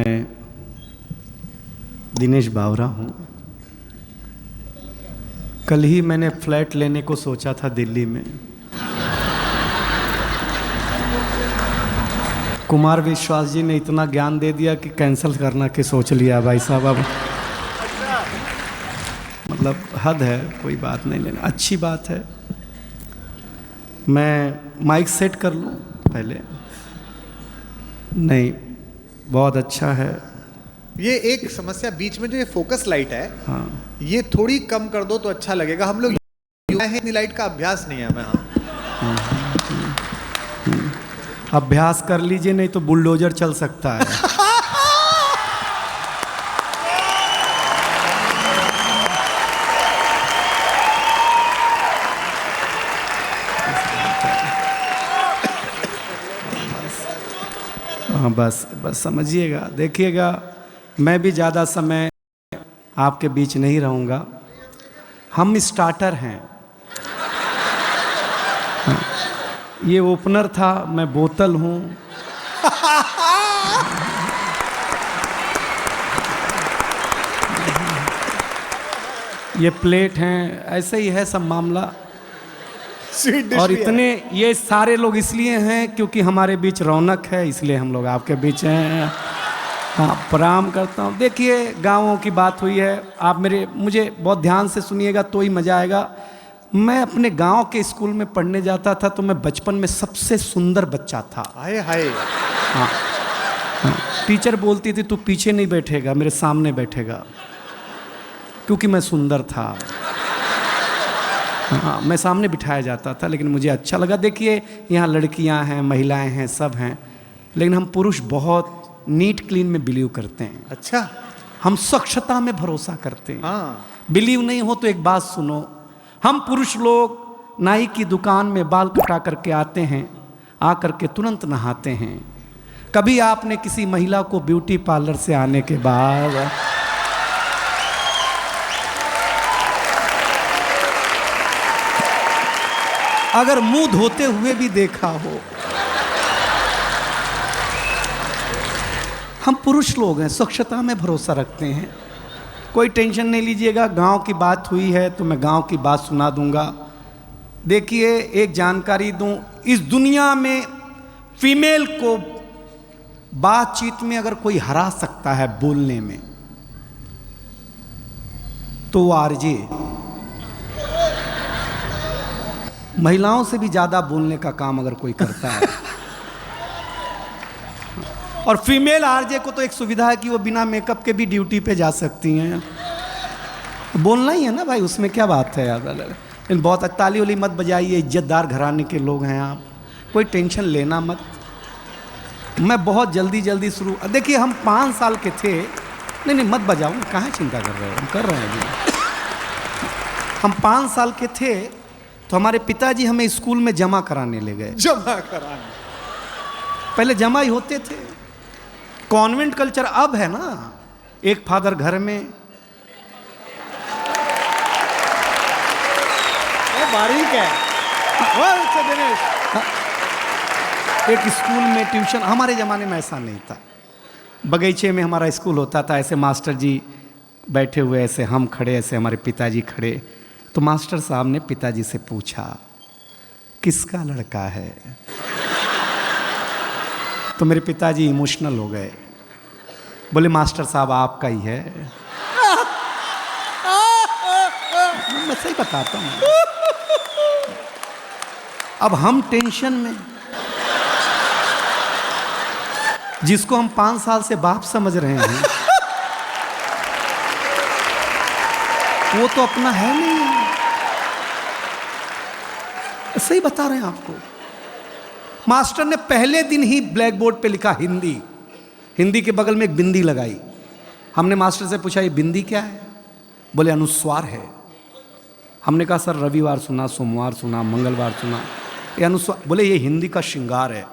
मैं दिनेश बावरा हूँ। कल ही मैंने फ्लैट लेने को सोचा था दिल्ली में। कुमार विश्वास जी ने इतना ज्ञान दे दिया कि कैंसिल करना के सोच लिया भाई साहब। अब मतलब हद है, कोई बात नहीं लेना, अच्छी बात है। मैं माइक सेट कर लूँ पहले? नहीं, बहुत अच्छा है। ये एक समस्या बीच में जो ये फोकस लाइट है, हाँ, ये थोड़ी कम कर दो तो अच्छा लगेगा। हम लोग युवा हैं, इतनी लाइट का अभ्यास नहीं है हमें। हाँ, अभ्यास कर लीजिए, नहीं तो बुलडोजर चल सकता है। हाँ, बस समझिएगा, देखिएगा, मैं भी ज़्यादा समय आपके बीच नहीं रहूँगा। हम स्टार्टर हैं। हाँ, ये ओपनर था, मैं बोतल हूँ। ये प्लेट हैं, ऐसे ही है सब मामला। और इतने ये सारे लोग इसलिए हैं क्योंकि हमारे बीच रौनक है, इसलिए हम लोग आपके बीच हैं। हाँ, प्रणाम करता हूँ। देखिए, गाँवों की बात हुई है, आप मुझे बहुत ध्यान से सुनिएगा तो ही मज़ा आएगा। मैं अपने गांव के स्कूल में पढ़ने जाता था तो मैं बचपन में सबसे सुंदर बच्चा था। हाय हाय। हाँ, हाँ, टीचर बोलती थी तू पीछे नहीं बैठेगा, मेरे सामने बैठेगा, क्योंकि मैं सुंदर था। हाँ, मैं सामने बिठाया जाता था, लेकिन मुझे अच्छा लगा। देखिए, यहाँ लड़कियाँ हैं, महिलाएं हैं, सब हैं, लेकिन हम पुरुष बहुत नीट क्लीन में बिलीव करते हैं। अच्छा, हम स्वच्छता में भरोसा करते हैं। हाँ। बिलीव नहीं हो तो एक बात सुनो, हम पुरुष लोग नाई की दुकान में बाल कटा करके आते हैं, आ करके तुरंत नहाते हैं। कभी आपने किसी महिला को ब्यूटी पार्लर से आने के बाद अगर मुंह धोते हुए भी देखा हो? हम पुरुष लोग हैं, स्वच्छता में भरोसा रखते हैं। कोई टेंशन नहीं लीजिएगा, गांव की बात हुई है तो मैं गांव की बात सुना दूंगा। देखिए, एक जानकारी दूं, इस दुनिया में फीमेल को बातचीत में अगर कोई हरा सकता है बोलने में, तो वो आरजे। महिलाओं से भी ज्यादा बोलने का काम अगर कोई करता है। और फीमेल आरजे को तो एक सुविधा है कि वो बिना मेकअप के भी ड्यूटी पे जा सकती हैं। बोलना ही है ना भाई, उसमें क्या बात है यार। लेकिन बहुत ताली वाली मत बजाइए, इज्जतदार घराने के लोग हैं आप, कोई टेंशन लेना मत। मैं बहुत जल्दी शुरू, देखिए हम 5 साल के थे। नहीं मत बजाओ, कहाँ चिंता कर रहे हो, हम कर रहे हैं अभी। हम 5 साल के थे तो हमारे पिताजी हमें स्कूल में जमा कराने ले गए। जमा कराने? पहले जमा ही होते थे, कॉन्वेंट कल्चर अब है ना। एक फादर घर में, बारीक है। एक स्कूल में ट्यूशन। हमारे ज़माने में ऐसा नहीं था। बगीचे में हमारा स्कूल होता था, ऐसे मास्टर जी बैठे हुए, ऐसे हम खड़े, ऐसे हमारे पिताजी खड़े। तो मास्टर साहब ने पिताजी से पूछा, किसका लड़का है? तो मेरे पिताजी इमोशनल हो गए, बोले मास्टर साहब आपका ही है। मैं सही बताता हूँ। अब हम टेंशन में, जिसको हम 5 साल से बाप समझ रहे हैं, वो तो अपना है नहीं। सही बता रहे हैं आपको। मास्टर ने पहले दिन ही ब्लैक बोर्ड पे लिखा हिंदी। हिंदी के बगल में एक बिंदी लगाई। हमने मास्टर से पूछा ये बिंदी क्या है? बोले अनुस्वार है। हमने कहा सर रविवार सुना, सोमवार सुना, मंगलवार सुना, ये अनुस्वार। बोले ये हिंदी का श्रृंगार है।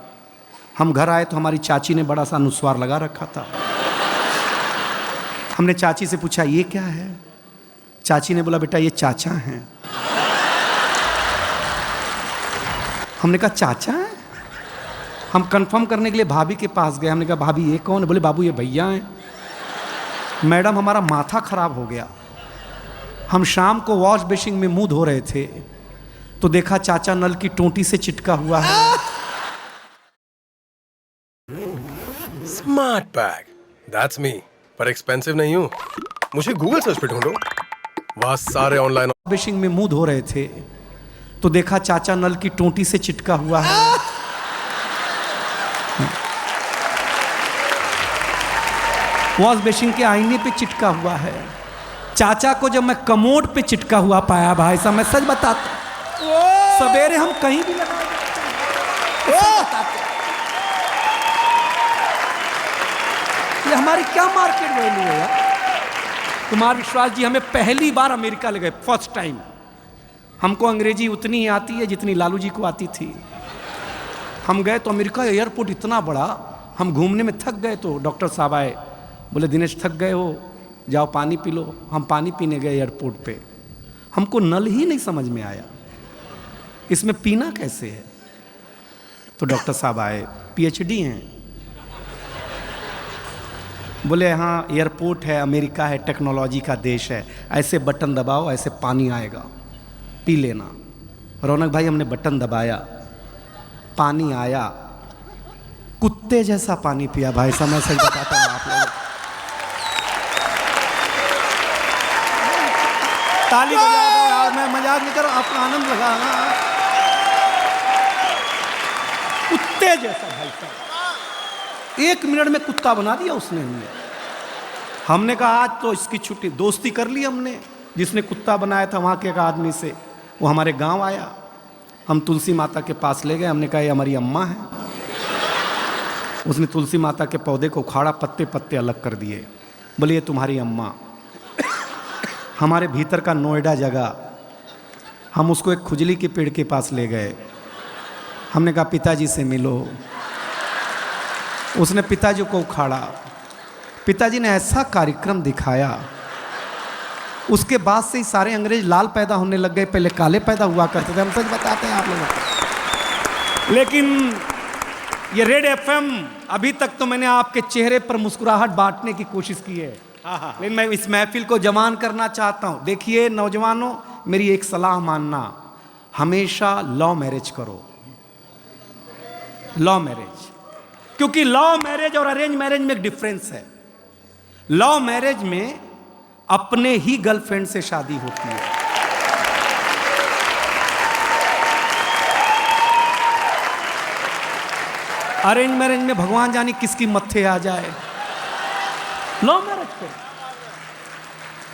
हम घर आए तो हमारी चाची ने बड़ा सा अनुस्वार लगा रखा था। हमने चाची से पूछा ये क्या है? चाची ने बोला बेटा ये चाचा हैं। हमने कहा चाचा है? हम कंफर्म करने के लिए भाभी के पास गए। हमने कहा भाभी ये कौन है? बोले बाबू ये भैया हैं। मैडम हमारा माथा खराब हो गया। हम शाम को वॉश बेसिन में मुंह धो रहे थे तो देखा चाचा नल की टोंटी से चिटका हुआ है। Smart bag, that's me. पर एक्सपेंसिव नहीं हूँ। मुझे गूगल सर्च पे ढूंढो, वहां सारे ऑनलाइन। बेसिन में मुंह धो रहे थे तो देखा चाचा नल की टोंटी से चिटका हुआ है। वॉश बेसिन के आईने पे चिटका हुआ है। चाचा को जब मैं कमोड पे चिटका हुआ पाया भाई साहब, मैं सच बताता, सवेरे हम कहीं भी लगा ये हमारी क्या मार्केट वैल्यू है यार। कुमार विश्वास जी हमें पहली बार अमेरिका ले गए, फर्स्ट टाइम। हमको अंग्रेजी उतनी ही आती है जितनी लालू जी को आती थी। हम गए तो अमेरिका एयरपोर्ट इतना बड़ा, हम घूमने में थक गए तो डॉक्टर साहब आए, बोले दिनेश थक गए हो, जाओ पानी पी लो। हम पानी पीने गए एयरपोर्ट पे, हमको नल ही नहीं समझ में आया, इसमें पीना कैसे है। तो डॉक्टर साहब आए, पीएचडी हैं, बोले हाँ एयरपोर्ट है, अमेरिका है, टेक्नोलॉजी का देश है, ऐसे बटन दबाओ ऐसे पानी आएगा, पी लेना। रौनक भाई हमने बटन दबाया, पानी आया, कुत्ते जैसा पानी पिया भाई साहब, मैं सही बताता हूँ आप लोग। ताली बजाओ यार, मैं मजाक नहीं कर रहा, आपका आनंद लगा ना। कुत्ते जैसा भाई साहब, 1 मिनट में कुत्ता बना दिया उसने हमें। हमने कहा आज तो इसकी छुट्टी, दोस्ती कर ली हमने। जिसने कुत्ता बनाया था वहाँ के एक आदमी से, वो हमारे गांव आया, हम तुलसी माता के पास ले गए। हमने कहा ये हमारी अम्मा है। उसने तुलसी माता के पौधे को उखाड़ा, पत्ते पत्ते अलग कर दिए, बोले ये तुम्हारी अम्मा। हमारे भीतर का नोएडा जगह, हम उसको एक खुजली के पेड़ के पास ले गए। हमने कहा पिताजी से मिलो। उसने पिताजी को उखाड़ा, पिताजी ने ऐसा कार्यक्रम दिखाया, उसके बाद से ही सारे अंग्रेज लाल पैदा होने लग गए, पहले काले पैदा हुआ करते थे। हम सच बताते हैं आप लोगों को। लेकिन ये रेड एफएम, अभी तक तो मैंने आपके चेहरे पर मुस्कुराहट बांटने की कोशिश की है, लेकिन मैं इस महफिल को जवान करना चाहता हूं। देखिए नौजवानों, मेरी एक सलाह मानना, हमेशा लव मैरिज करो, लव मैरिज। क्योंकि लव मैरिज और अरेंज मैरिज में एक डिफरेंस है। लव मैरिज में अपने ही गर्लफ्रेंड से शादी होती है, अरेंज मैरिज में भगवान जाने किसकी मत्थे आ जाए। लव मैरिज को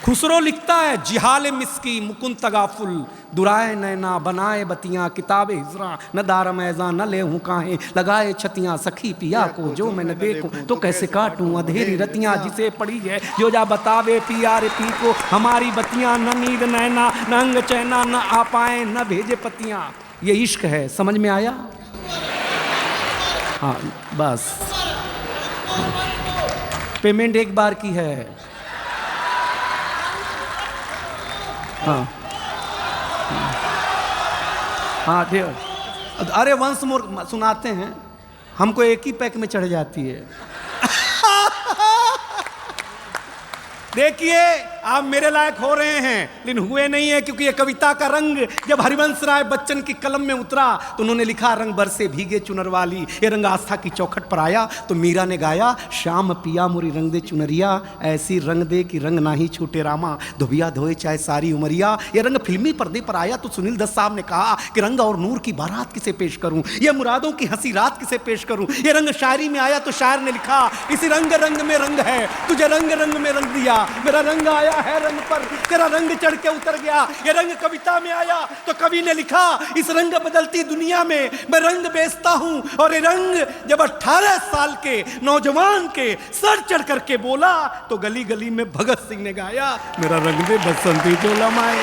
खुसरो लिखता है, जिहाल मिस्की मुकुंद तगाफुल, दुराए नैना बनाए बतियां, किताबे हिजरा न दारम ऐजा न ले हूँ काहे, लगाए छतियां सखी पिया को जो मैं न देखूं तो कैसे काटूं अधेरी रतियां, जिसे पड़ी है जो जा बतावे पिया रे पी को, हमारी बतियां न नींद नैना न अंग चैना, न आ पाए न भेजे पतियां। ये इश्क है, समझ में आया? हाँ बस, पेमेंट एक बार की है। हाँ हाँ देव, अरे वंस मोर सुनाते हैं, हमको एक ही पैक में चढ़ जाती है। देखिए आप मेरे लायक हो रहे हैं, लेकिन हुए नहीं है, क्योंकि ये कविता का रंग जब हरिवंश राय बच्चन की कलम में उतरा तो उन्होंने लिखा रंग बरसे भीगे चुनर वाली, ये रंग आस्था की चौखट पर आया तो मीरा ने गाया, श्याम पिया मुरी रंग दे चुनरिया, ऐसी रंग दे कि रंग ना ही छूटे रामा, धोबिया धोए चाहे सारी उमरिया। ये रंग फिल्मी पर्दे पर आया तो सुनील दत्त साहब ने कहा कि रंग और नूर की बारात किसे पेश करूं, ये मुरादों की हंसी रात किसे पेश करूं। ये रंग शायरी में आया तो शायर ने लिखा, इसी रंग रंग में रंग है, तुझे रंग रंग में रंग दिया, मेरा रंग आया है रंग पर, तेरा रंग चढ़ के उतर गया। ये रंग कविता में आया तो कवि ने लिखा, इस रंग बदलती दुनिया में मैं रंग बेचता हूं। और ये रंग जब 18 साल के नौजवान के सर चढ़ करके बोला तो गली गली में भगत सिंह ने गाया, मेरा रंग दे बसंती चोला माए।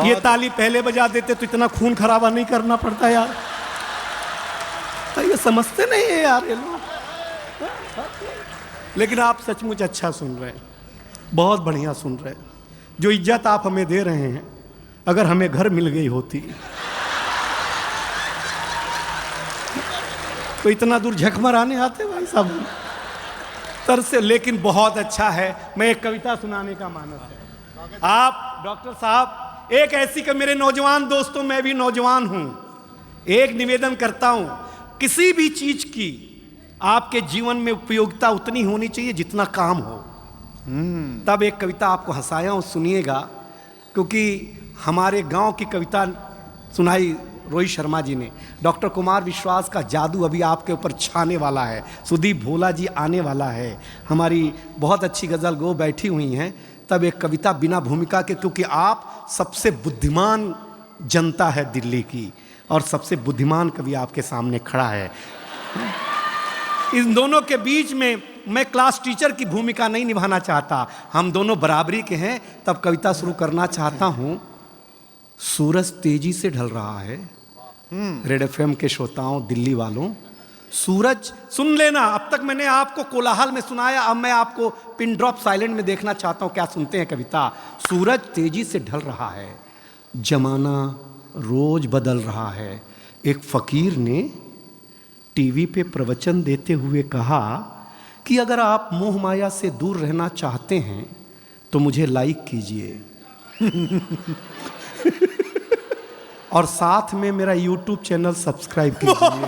ये ताली पहले बजा देते तो इतना खून खराबा नहीं करना पड़ता यार। तो ये समझते नहीं है यार ये लोग। लेकिन आप सचमुच अच्छा सुन रहे हैं, बहुत बढ़िया सुन रहे हैं। जो इज्जत आप हमें दे रहे हैं, अगर हमें घर मिल गई होती तो इतना दूर झक मराने आते भाई साहब तर से। लेकिन बहुत अच्छा है। मैं एक कविता सुनाने का मानस है। आप डॉक्टर साहब एक ऐसी कि मेरे नौजवान दोस्तों, मैं भी नौजवान हूं, एक निवेदन करता हूं, किसी भी चीज की आपके जीवन में उपयोगिता उतनी होनी चाहिए जितना काम हो। तब एक कविता आपको हंसाया हूं, सुनिएगा, क्योंकि हमारे गांव की कविता सुनाई रोहित शर्मा जी ने। डॉक्टर कुमार विश्वास का जादू अभी आपके ऊपर छाने वाला है। सुदीप भोला जी आने वाला है, हमारी बहुत अच्छी गजल गो बैठी हुई हैं। तब एक कविता बिना भूमिका के, क्योंकि आप सबसे बुद्धिमान जनता है दिल्ली की और सबसे बुद्धिमान कवि आपके सामने खड़ा है। इन दोनों के बीच में मैं क्लास टीचर की भूमिका नहीं निभाना चाहता, हम दोनों बराबरी के हैं। तब कविता शुरू करना चाहता हूं। सूरज तेजी से ढल रहा है। रेड एफएम के श्रोताओं, दिल्ली वालों, सूरज सुन लेना। अब तक मैंने आपको कोलाहल में सुनाया, अब मैं आपको पिन ड्रॉप साइलेंट में देखना चाहता हूं। क्या सुनते हैं कविता? सूरज तेजी से ढल रहा है, जमाना रोज बदल रहा है। एक फकीर ने टीवी पे प्रवचन देते हुए कहा कि अगर आप मोह माया से दूर रहना चाहते हैं तो मुझे लाइक कीजिए और साथ में मेरा YouTube चैनल सब्सक्राइब कीजिए।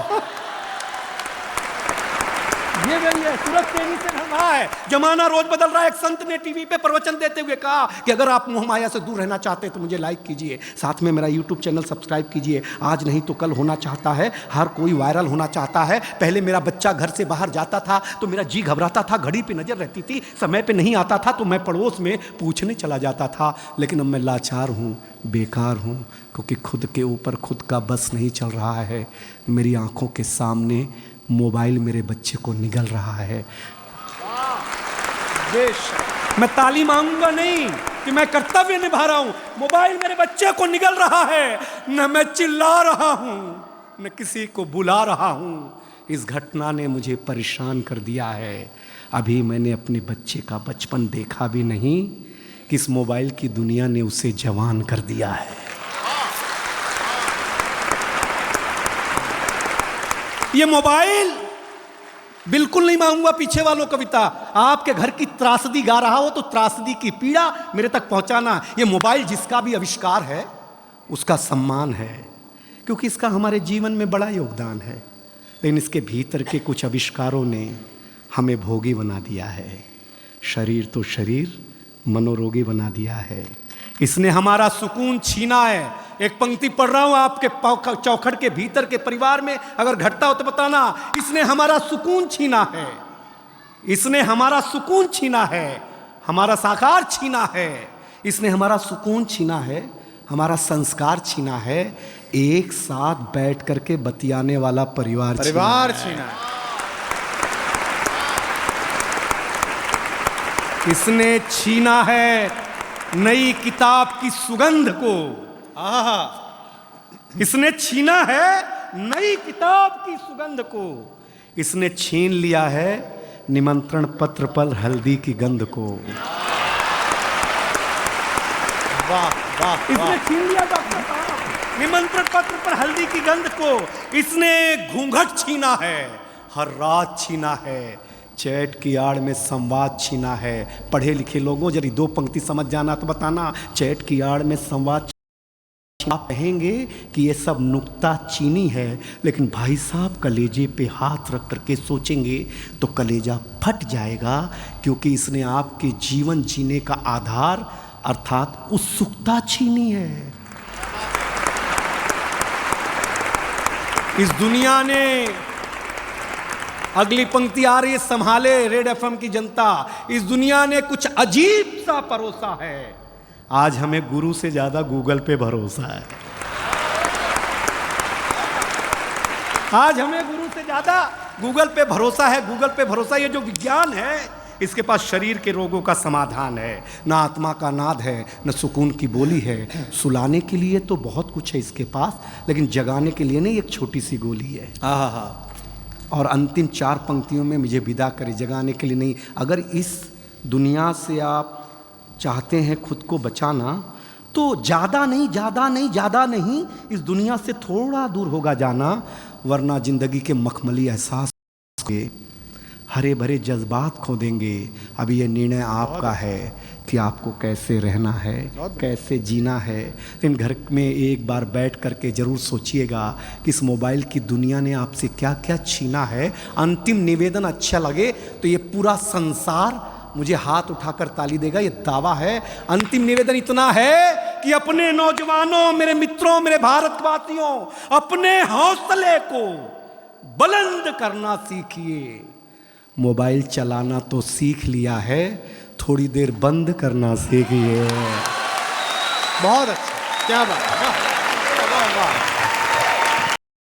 ये वही है, सूरज तेजी से ढल रहा है, जमाना रोज बदल रहा है। एक संत ने टीवी पे प्रवचन देते हुए कहा कि अगर आप मोह माया से दूर रहना चाहते हैं तो मुझे लाइक कीजिए, साथ में मेरा YouTube चैनल सब्सक्राइब कीजिए। आज नहीं तो कल होना चाहता है, हर कोई वायरल होना चाहता है। पहले मेरा बच्चा घर से बाहर जाता था तो मेरा जी घबराता था, घड़ी पे नजर रहती थी, समय पे नहीं आता था तो मैं पड़ोस में पूछने चला जाता था। लेकिन अब मैं लाचार हूँ, बेकार हूँ, क्योंकि खुद के ऊपर खुद का बस नहीं चल रहा है। मेरी आंखों के सामने मोबाइल मेरे बच्चे को निगल रहा है। मैं ताली मांगूंगा नहीं कि मैं कर्तव्य निभा रहा हूं, मोबाइल मेरे बच्चे को निगल रहा है। न मैं चिल्ला रहा हूं, न किसी को बुला रहा हूं। इस घटना ने मुझे परेशान कर दिया है। अभी मैंने अपने बच्चे का बचपन देखा भी नहीं कि इस मोबाइल की दुनिया ने उसे जवान कर दिया है। ये मोबाइल बिल्कुल नहीं मांगूंगा पीछे वालों कविता। आपके घर की त्रासदी गा रहा हो तो त्रासदी की पीड़ा मेरे तक पहुंचाना। ये मोबाइल जिसका भी आविष्कार है उसका सम्मान है, क्योंकि इसका हमारे जीवन में बड़ा योगदान है। लेकिन इसके भीतर के कुछ आविष्कारों ने हमें भोगी बना दिया है। शरीर तो शरीर, मनोरोगी बना दिया है। इसने हमारा सुकून छीना है। एक पंक्ति पढ़ रहा हूं आपके चौखट के भीतर के परिवार में, अगर घटता हो तो बताना। इसने हमारा सुकून छीना है, इसने हमारा सुकून छीना है, हमारा साकार छीना है। इसने हमारा सुकून छीना है, हमारा संस्कार छीना है। एक साथ बैठ करके बतियाने वाला परिवार छीना है। इसने छीना है नई किताब की सुगंध को। इसने छीना है नई किताब की सुगंध को। इसने छीन लिया है निमंत्रण पत्र पर हल्दी की गंध को। वाह वाह, इसने छीन लिया डॉक्टर साहब निमंत्रण पत्र पर हल्दी की गंध को। इसने घूंघट छीना है, हर रात छीना है, चैट की आड़ में संवाद छीना है। पढ़े लिखे लोगों जरी दो पंक्ति समझ जाना तो बताना। चैट की आड़ में संवाद, आप कहेंगे कि ये सब नुक्ता चीनी है, लेकिन भाई साहब कलेजे पे हाथ रख करके सोचेंगे तो कलेजा फट जाएगा, क्योंकि इसने आपके जीवन जीने का आधार अर्थात उत्सुकता छीनी है। इस दुनिया ने, अगली पंक्ति आ रही है, संभाले रेड एफएम की जनता, इस दुनिया ने कुछ अजीब सा परोसा है। आज हमें गुरु से ज्यादा गूगल पे भरोसा है। आज हमें गुरु से ज्यादा गूगल पे भरोसा है। गूगल पे भरोसा, ये जो विज्ञान है इसके पास शरीर के रोगों का समाधान है। ना आत्मा का नाद है, न सुकून की बोली है। सुलाने के लिए तो बहुत कुछ है इसके पास, लेकिन जगाने के लिए नहीं, एक छोटी सी गोली है। और अंतिम 4 पंक्तियों में मुझे विदा करें, जगाने के लिए नहीं। अगर इस दुनिया से आप चाहते हैं खुद को बचाना तो ज़्यादा नहीं इस दुनिया से थोड़ा दूर होगा जाना, वरना ज़िंदगी के मखमली एहसास के हरे भरे जज्बात खो देंगे। अभी ये निर्णय आपका है कि आपको कैसे रहना है, कैसे जीना है। इन घर में एक बार बैठ करके ज़रूर सोचिएगा कि इस मोबाइल की दुनिया ने आपसे क्या क्या छीना है। अंतिम निवेदन अच्छा लगे तो ये पूरा संसार मुझे हाथ उठाकर ताली देगा, ये दावा है। अंतिम निवेदन इतना है कि अपने नौजवानों, मेरे मित्रों, मेरे भारतवासियों, अपने हौसले को बुलंद करना सीखिए। मोबाइल चलाना तो सीख लिया है, थोड़ी देर बंद करना सीखिए। बहुत अच्छा, क्या बात है, वाह, वाह, वाह।